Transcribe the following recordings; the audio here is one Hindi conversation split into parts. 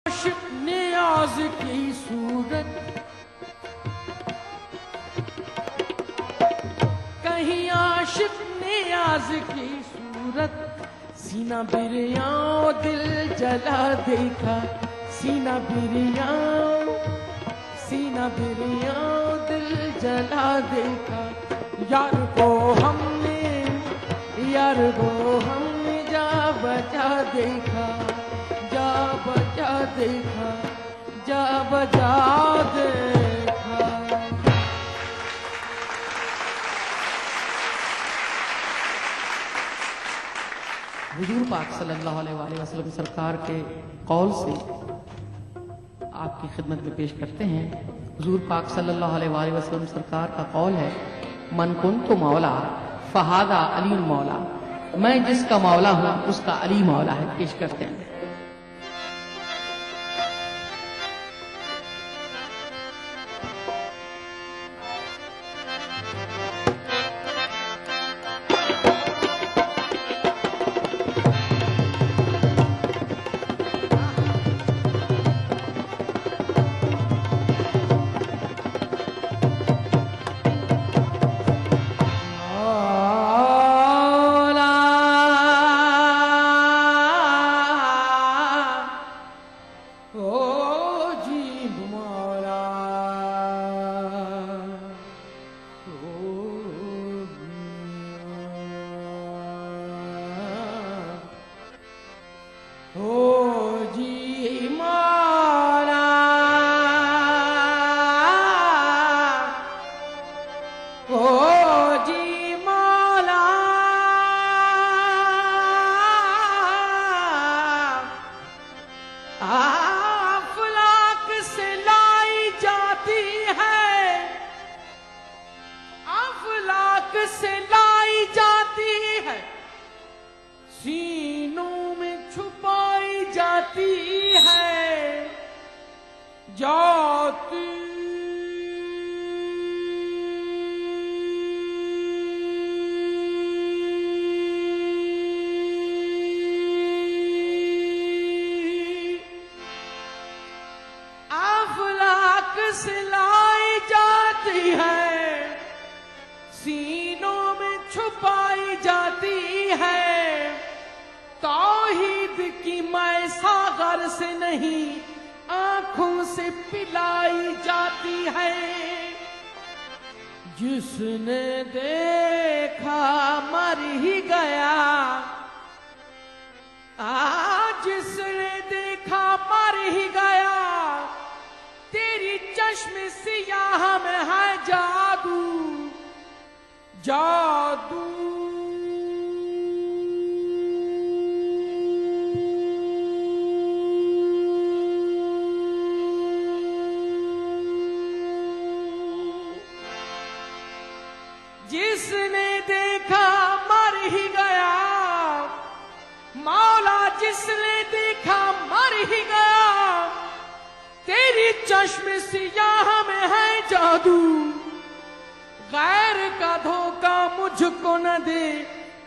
नियाज की सूरत, कहीं आशिक नियाज की सूरत, सीना बिरियाओ दिल जला देखा, सीना बिरियाओ दिल जला देखा। यार को हमने जा बजा देखा, जा बजा देखा, जा बजा देखा। हुजूर पाक सल्लल्लाहु अलैहि वसल्लम सरकार के कौल से आपकी खिदमत में पेश करते हैं। हुजूर पाक सल्लल्लाहु अलैहि वसल्लम सरकार का कौल है, मन कुन्तु मौला फहादा अली मौला, मैं जिसका मौला हूं उसका अली मौला है। पेश करते हैं। सीनों में छुपाई जाती है, जाती अफलाक से लाई जाती है, सीनों में छुपाई जाती है। तौहीद की मैं सागर से नहीं आंखों से पिलाई जाती है। जिसने देखा मर ही गया, जिसने देखा मर ही गया। तेरी चश्म सियाह में है जादू, जादू। जिसने देखा मर ही गया, मौला जिसने देखा मर ही गया। तेरी चश्म सियाह में है जादू, गैर का धोखा मुझको न दे।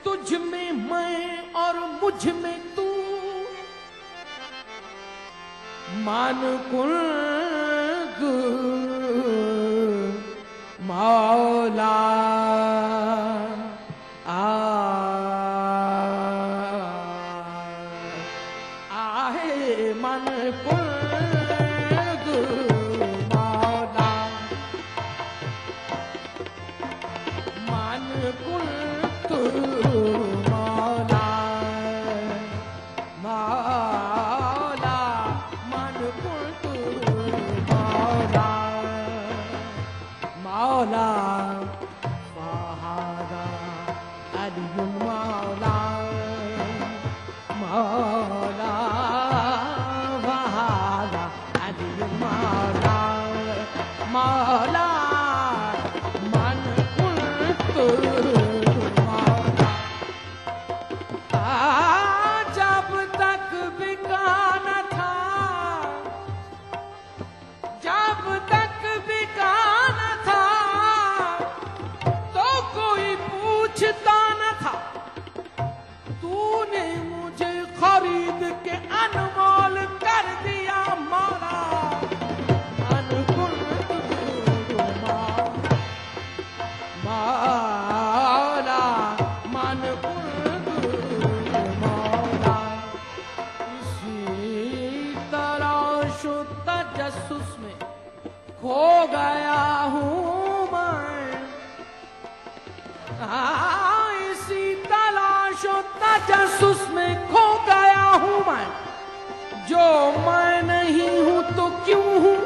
तुझ में मैं और मुझ में तू, मान कुल मौला आहे मन कुल मौला, मान कुल तू मौला, मौला मान कुल तू मौला, मौला हो गया हूँ मैं, इसी तलाशों तजस्सुस में खो गया हूँ मैं। जो मैं नहीं हूँ तो क्यों हूँ,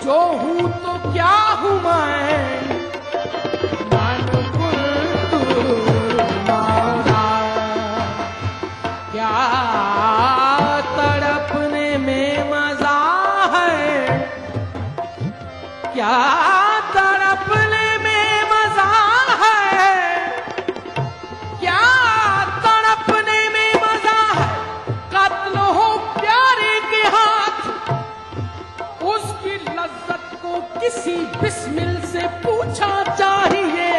जो हूँ तो क्या हूँ मैं। मन मौला, क्या तड़पने में मजा है, क्या तड़पने में मजा है, क्या तड़पने में मजा है। कत्ल हो प्यारे के हाथ, उसकी लज्जत को किसी बिस्मिल से पूछा चाहिए।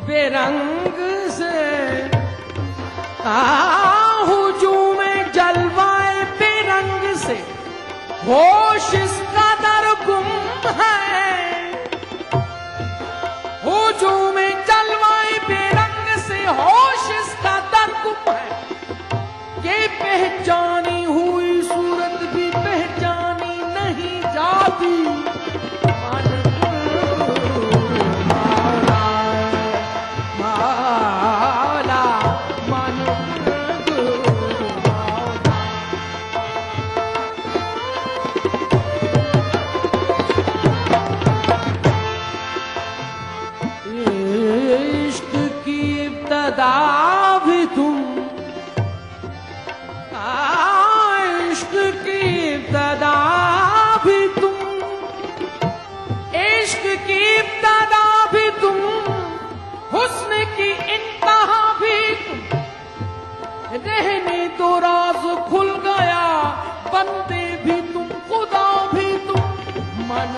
बेरंग से हुजूम में जलवाए बेरंग से होश इसका दर गुम है। हुजूम में जलवाए बेरंग से होश इसका दर गुम है। ये पहचानी हुई सूरत भी पहचानी नहीं जाती। भी तुम इश्क की इब्तदा भी तुम, इश्क की इब्तदा भी तुम, हुस्न की इंतहा भी तुम। रहने तो राज खुल गया, बंदे भी तुम, खुदा भी तुम। मन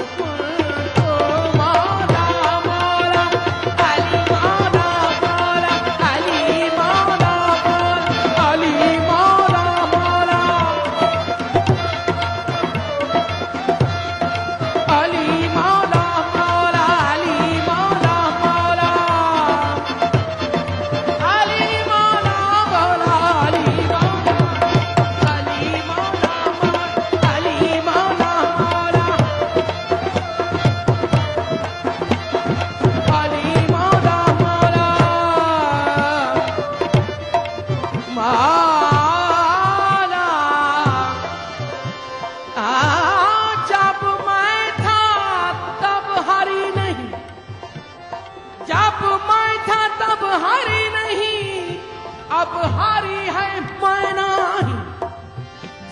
अब हारी है मैं नहीं।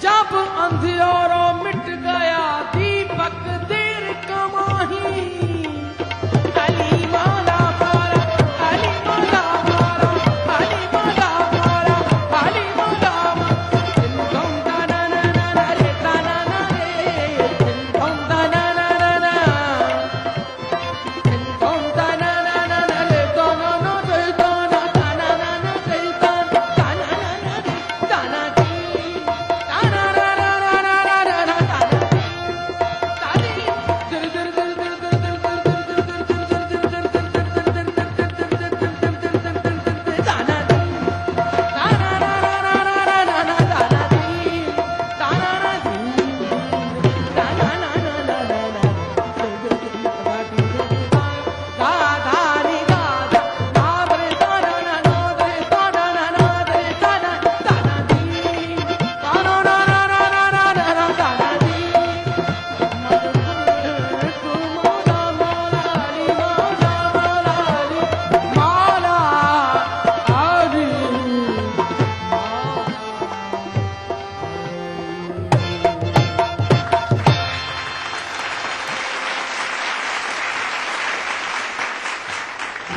जब अंधियारा मिट गया दीपक देर कमाही। अली मौला मौला, अली मौला मौला, अली मौला मौला, अली मौला मौला। धुम दा ना ना ना रे दा ना ना रे, धुम दा ना ना ना ना, धुम दा ना ना ना ना रे दा ना ना रे दा ना दा ना ना ना रे दा ना ना ना रे दा ना दी दा ना ना ना ना ना ना ना ना दा दी दिल दिल दिल दिल दिल दिल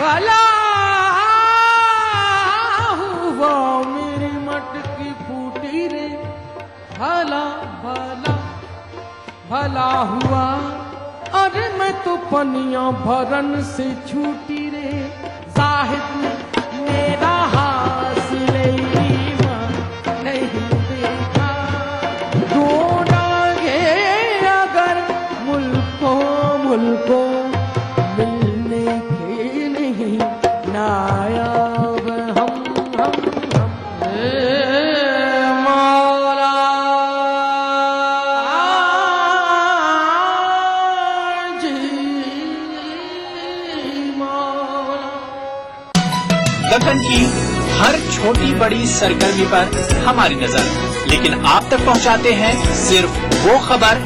भला हुआ मेरी मटकी फूटी रे, भला भला भला हुआ। अरे मैं तो पनिया भरन से छूटी रे। जाहिद ने मेरा हासिल ईमान नहीं देखा, ढूंढा गे दक्कन की हर छोटी बड़ी सरगर्मी पर हमारी नजर, लेकिन आप तक पहुंचाते हैं सिर्फ वो खबर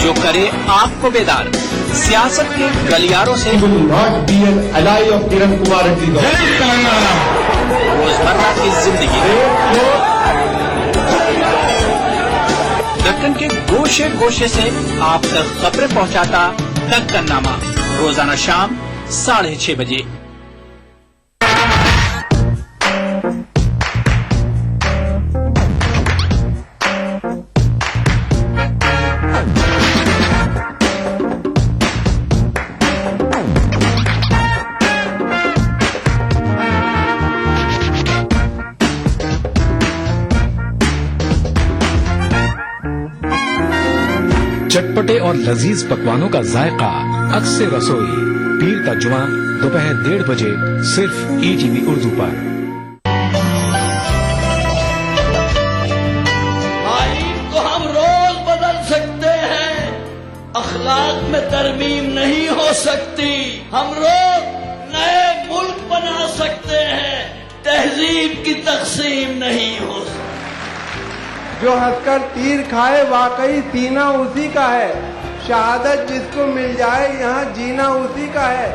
जो करे आपको बेदार। सियासत के गलियारों से रोजमर्रा की जिंदगी, दक्कन के गोशे गोशे से आप तक खबरें पहुंचाता दक्कननामा, रोजाना शाम 6:30 बजे। चटपटे और लजीज पकवानों का जायका, अक्से रसोई, पीर का जुमा, दोपहर 1:30 बजे सिर्फ ईटीवी उर्दू पर। आईन को हम रोज बदल सकते हैं, अखलाक में तरमीम नहीं हो सकती। हम रोज नए मुल्क बना सकते हैं, तहजीब की तकसीम नहीं हो सकती। जो हंसकर तीर खाए वाकई सीना उसी का है, शहादत जिसको मिल जाए यहाँ जीना उसी का है।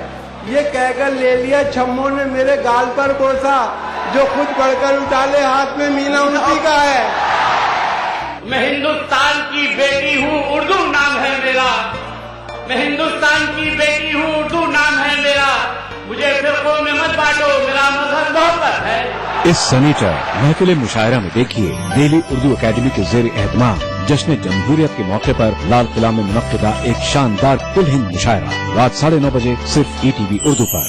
ये कहकर ले लिया छम्मों ने मेरे गाल पर बोसा, जो खुद बढ़कर उठाले हाथ में मीना उसी का है। मैं हिंदुस्तान की बेटी हूँ, उर्दू नाम है मेरा। मैं हिंदुस्तान की बेटी हूँ, उर्दू नाम है मेरा। मुझे फिरकों में मत बांटो, मेरा मजहब मोहब्बत है। इस सनीचर महफिल मुशायरा में देखिए दिल्ली उर्दू अकेडमी के ज़ेर एहतमाम जश्न जमहूरियत के मौके पर लाल किला में मुनक्किदा एक शानदार कुल हिंद मुशायरा रात 9:30 बजे सिर्फ ईटीवी उर्दू पर।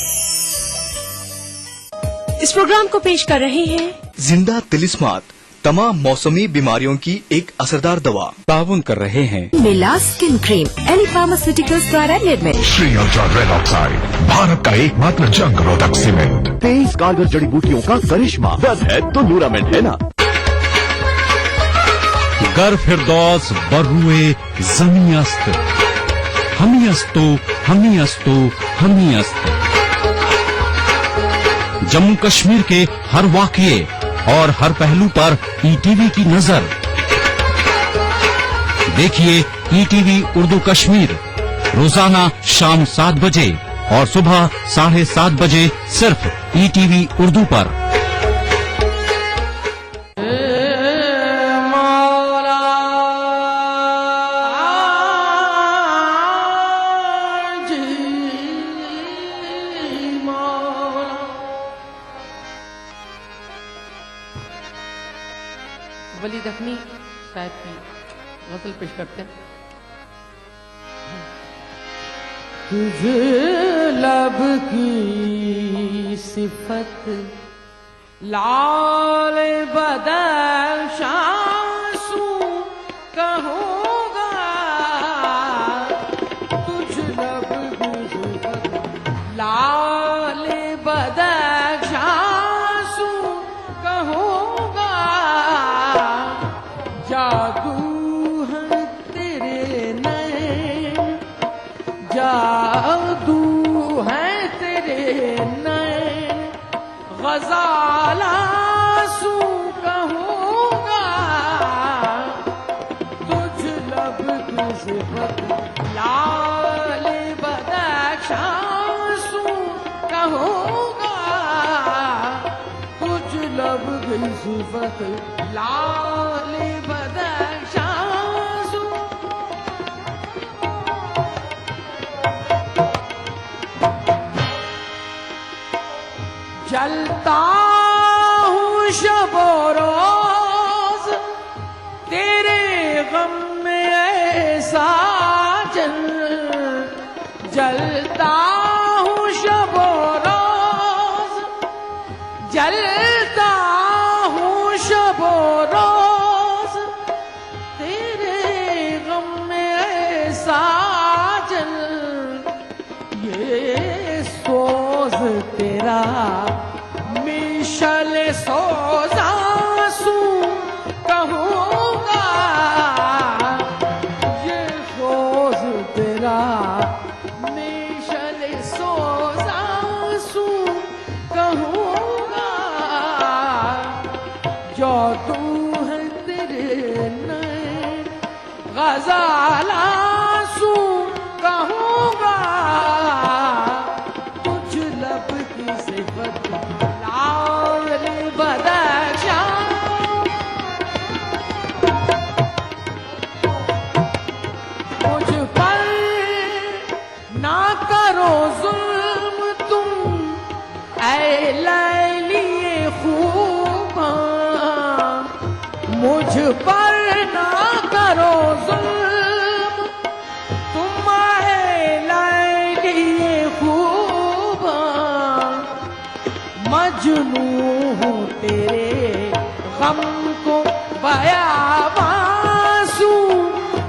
इस प्रोग्राम को पेश कर रहे हैं जिंदा तिलिस्मात, तमाम मौसमी बीमारियों की एक असरदार दवा। ताउन कर रहे हैं मिला स्किन क्रीम, एली फार्मास्यूटिकल्स द्वारा निर्मित। Shri ultra red oxide, Bharat का एकमात्र जंग रोधक सीमेंट। 23 कारगर जड़ी बूटियों का करिश्मा, दर्द है तो न्यूरामेंट है ना। गर फिरदौस बरहुए जमी अस्त, हमी अस्तो हमी अस्तो हमी अस्त। जम्मू कश्मीर के हर वाक़ये और हर पहलू पर ईटीवी की नजर। देखिए ईटीवी उर्दू कश्मीर रोजाना शाम 7 बजे और सुबह 7:30 बजे सिर्फ ईटीवी उर्दू पर। वली दखनी साहब की गजल पेश करते हैं। तुझे लब की सिफत लाल बदल शासू कहूँगा, तुझ लब की सिफत लाल बदल शासू कहूँगा। जादू है तेरे नैन, जादू है तेरे नैन, गज़ाल आंसू कहूँगा। तुझ लब की सिफत लाल बदख्श आंसू कहूँगा, तुझ लब की सिफत लाल बदख्श आंसू। जलता हूँ शबो रोज तेरे गम में ऐसा जलता हूँ शबो रोज, जलता हूँ शबो रोज तेरे गम में ऐसा ये सोज तेरा मिशल सोजासू कहूँगा। ये सोज तेरा मिशल सोजासू कहूँगा। गजाल आंसू कहूँगा, कुछ लब की सिफत लाल बदशा, मुझ पर ना करो जुल्म तुम ऐ लैलिए खूबा, मुझ पर ना करो जुल्म तुम ऐ लैलिए खूबा, मजनू हूँ तेरे गम को बयाबासू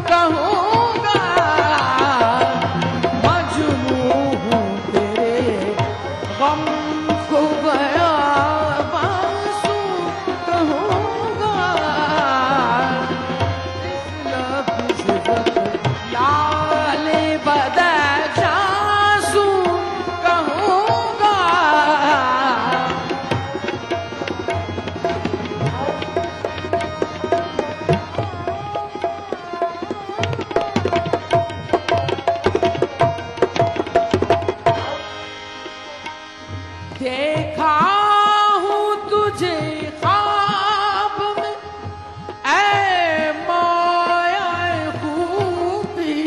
कहूँगा, मजनू हूँ तेरे गम को बयाबासू कहूँगा, इस लफ्ज़ लाल बदशासू कहूँगा। देखा हूँ तुझे ख्वाब में ऐ माया खूबी,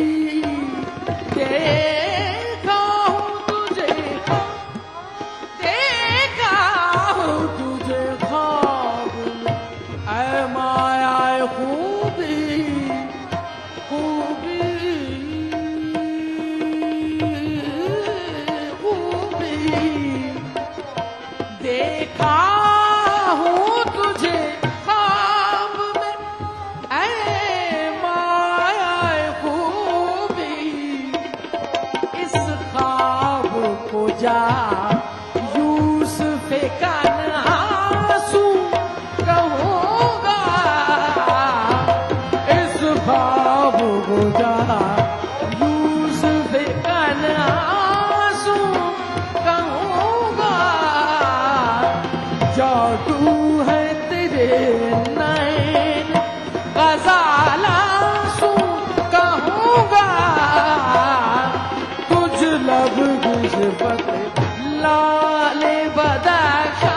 देखा हूँ तुझे, देखा हूँ तुझे ख्वाब में ऐ माया खूबी, खूबी खूबी, देखा हूँ तुझे ख्वाब में ऐ माया खूबी, इस ख्वाब को जा यूसुफ कन्हासू कहूँगा, इस ख्वाब को जा यूसुफ कन्हासू कहूँगा, जादू है तेरे नैन गजाल आंसू कहूँगा, तुझ लब की सिफत लाल बदशा,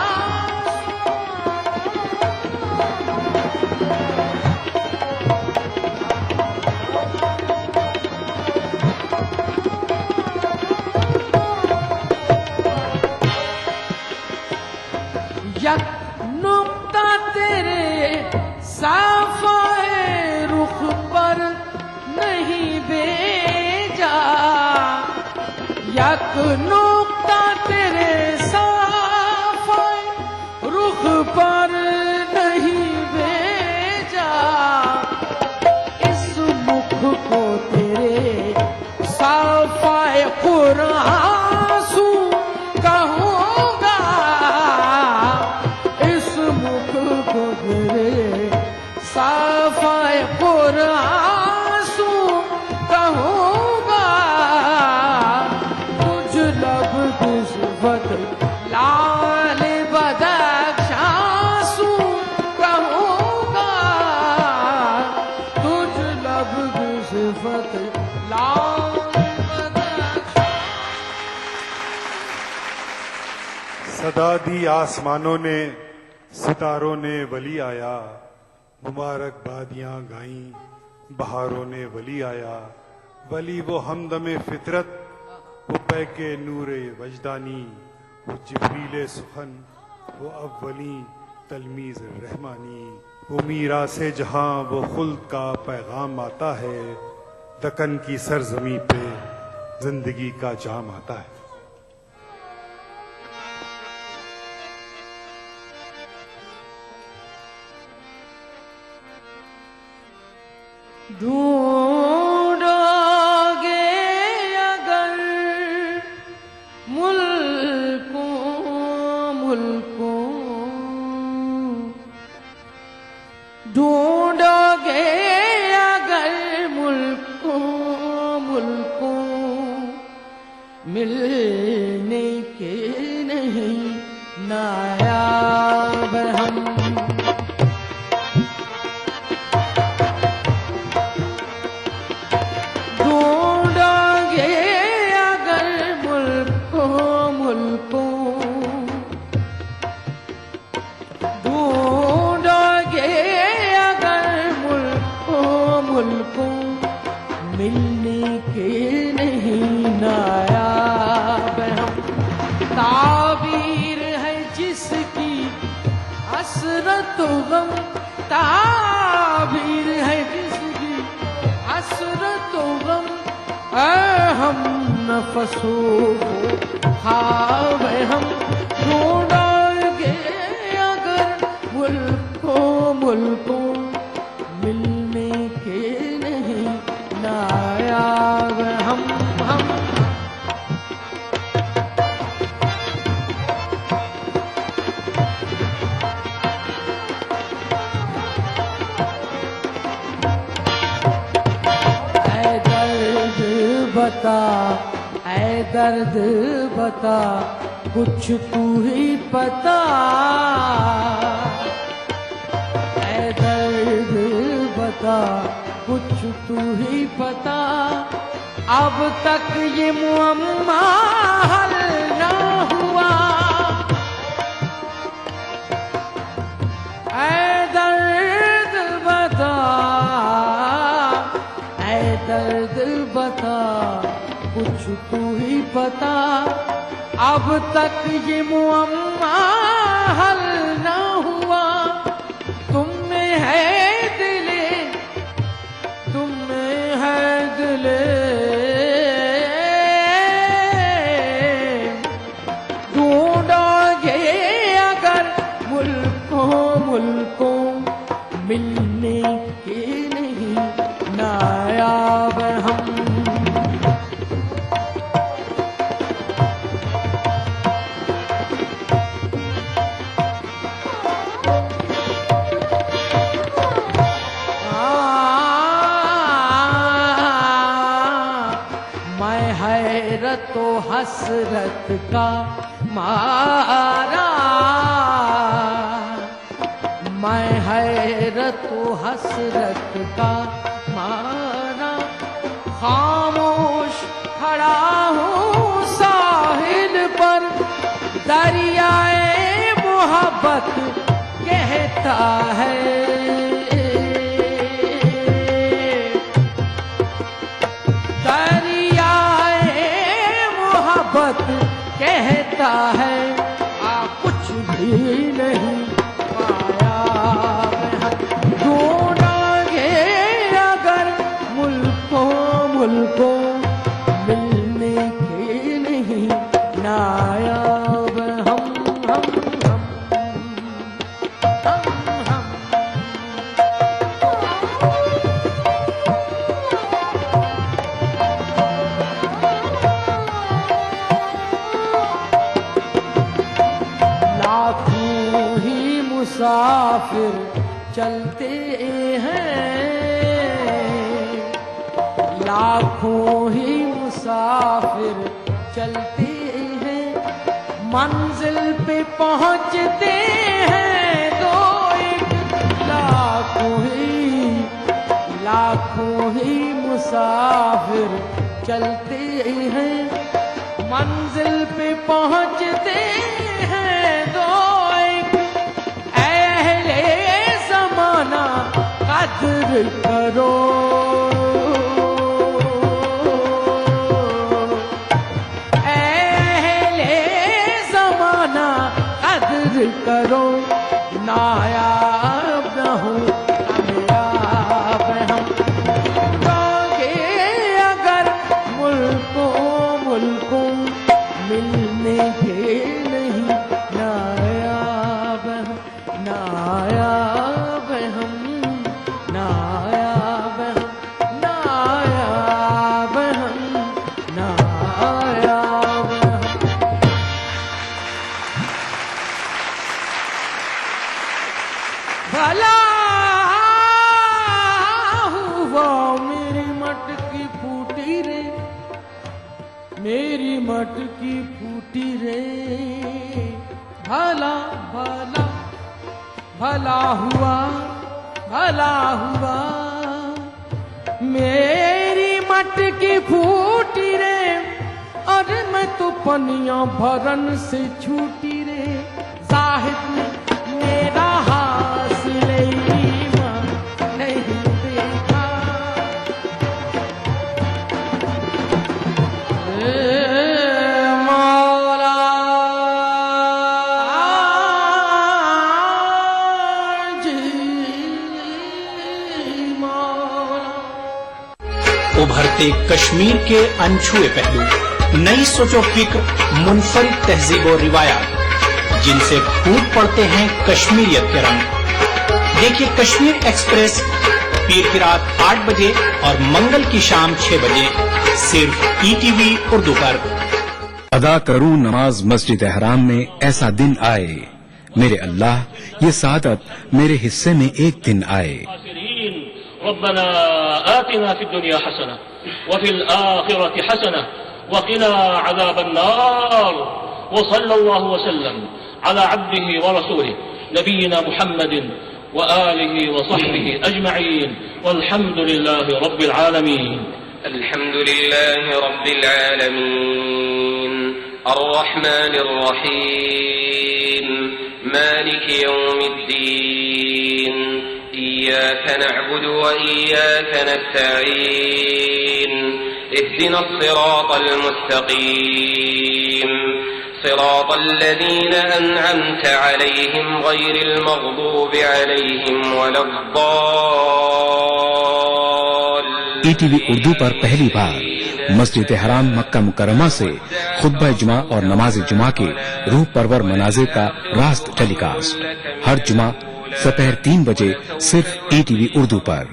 यक नुक्ता तेरे साफ़े रुख पर नहीं भेजा, यक नुक्ता तेरे साफ़े रुख पर नहीं भेजा, इस मुख को तेरे साफ़े कुरासू कहूँगा, इस मुख को तेरे साफ़े कुरासू कहूँगा, तुझ लब की सिफत लाल बदशासू कहूँगा, तुझ लब की सिफत लाल बदशा। सदा दी आसमानों ने सितारों ने वली आया, मुबारकबादियाँ गाईं बहारों ने वली आया, वली वो हमदमे फितरत, वो पैके नूरे वजदानी, वो जिब्रीले सुखन, वो अव्वली तलमीज रहमानी, वो मीरा से जहां वो खुल्द का पैगाम आता है, दकन की सरजमी पे जिंदगी का जाम आता है। ढूंढोगे अगर मुल्कों मुल्कों, ढूंढोगे अगर मुल्कों मुल्कों, मिलने के नहीं नायाब हम, मिलने के नहीं नायाब हम। ताबीर है जिसकी हसरत गम, ताबीर है जिसकी हसरत गम, हम नफसो खाब हम ढूंढेंगे अगर मुल्कों मिलने के नहीं नायाब हम। ऐ दर्द बता कुछ तू ही पता, ऐ दर्द बता कुछ तू ही पता, अब तक ये मुअम्मा हल ना हुआ। ऐ दर्द बता, ऐ दर्द बता कुछ तू ही पता, अब तक ये मुअम्मा हल ना हुआ। तुम में है दिले, तुम में है दिले, ढूंढोगे अगर मुल्कों मिलने के नहीं नायाब हम। तो हसरत का मारा, मैं हैरत हसरत का मारा, खामोश खड़ा हूँ साहिल पर, दरियाए मोहब्बत कहता है, कहता है कुछ भी नहीं पाया मैं, ढूंढेंगे अगर मुल्कों मिलने के नहीं नायाब हम। मुसाफिर चलते हैं, लाखों ही मुसाफिर चलते हैं, मंजिल पे पहुंचते हैं दो एक, लाखों ही मुसाफिर चलते हैं, मंजिल पे पहुंचते हैं दो एक, कद्र करो, अहले ज़माना कद्र करो, नायाब न हो कामयाब हम। ढूंढोगे अगर मुल्कों मिलने के नहीं नायाब हम, नायाब हम, नायाब हम, नायाब हम, नायाब हम। भला हुआ मेरी मटकी फूटी रे, मेरी मटकी फूटी रे, भला भला भला हुआ, भला हुआ मेरी मटकी फूटी रे, अरे मैं तो पनिया भरन से छूटी रे, जाहिद ने मेरा हासिल ईमान नहीं देखा, उभरते कश्मीर के अनछुए पहलू, नई सोचो फिक्र, मुनफरिद तहजीब और रिवायात, जिनसे फूट पड़ते हैं कश्मीरियत के रंग। देखिए कश्मीर एक्सप्रेस पीर की रात 8 बजे और मंगल की शाम 6 बजे सिर्फ ईटीवी उर्दू पर। अदा करूं नमाज मस्जिद हराम में, ऐसा दिन आए मेरे अल्लाह, ये सादत मेरे हिस्से में एक दिन आए। रब्बना आतिना फिद दुनिया हसना व फिल आखिरति हसना व क़िना अज़ाबन नार व सल्लल्लाहु व सल्लम अला अब्दिही व रसूलिही नबीना मुहम्मदिन व आलिही व सहबिही अजमईन वल्हम्दुलिल्लाहि रब्बिल आलमीन। अल्हम्दुलिल्लाहि रब्बिल आलमीन अर्रहमानिर रहीम मालिकि यौमिद्दीन इय्याक नअबुदु व इय्याक नस्तईन इहदिनस सिरातल मुस्तकीम सिरातल लज़ीना अनअमत अलैहिम गैरिल मग़दूबि अलैहिम वलद्दाल्लीन। ईटीवी उर्दू पर पहली बार मस्जिद हराम मक्का मुकर्रमा से खुतबा जुमा और नमाज जुमा के रूह परवर मनाज़िर का रास्त टेलीकास्ट हर जुमा दोपहर 3 बजे सिर्फ ईटीवी उर्दू पर।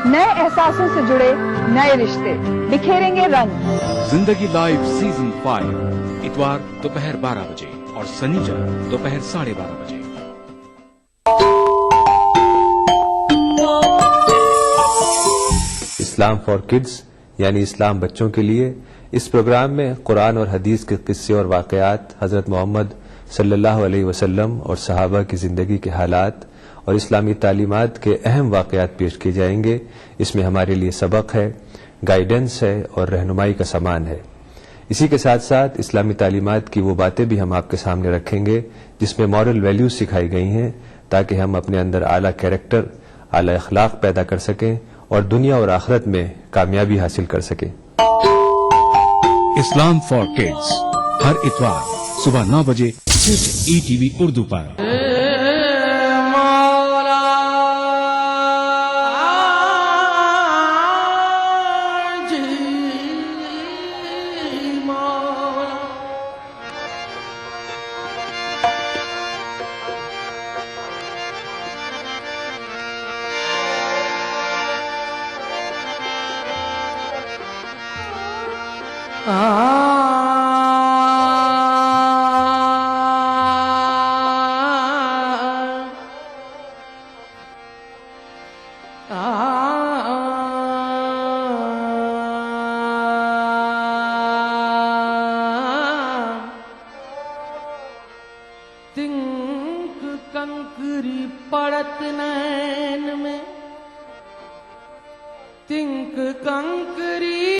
नए एहसासों से जुड़े नए रिश्ते बिखेरेंगे रंग। जिंदगी लाइव सीजन 5 इतवार दोपहर 12 बजे और शनिवार दोपहर 12:30 बजे। इस्लाम फॉर किड्स यानी इस्लाम बच्चों के लिए, इस प्रोग्राम में कुरान और हदीस के किस्से और वाकयात, हजरत मोहम्मद सल्लल्लाहु अलैहि वसल्लम और सहाबा की जिंदगी के हालात और इस्लामी तालीमात के अहम वाकयात पेश किए जाएंगे। इसमें हमारे लिए सबक है, गाइडेंस है और रहनुमाई का सामान है। इसी के साथ साथ इस्लामी तालीमात की वो बातें भी हम आपके सामने रखेंगे जिसमें मॉरल वैल्यूज सिखाई गई हैं, ताकि हम अपने अंदर आला कैरेक्टर, आला अखलाक पैदा कर सकें और दुनिया और आखिरत में कामयाबी हासिल कर सकें। इस्लाम फॉर किड्स हर इतवार सुबह 9 बजे सिर्फ ईटीवी उर्दू पर। तिंक कंकरी पड़त नैन में, तिंक कंकरी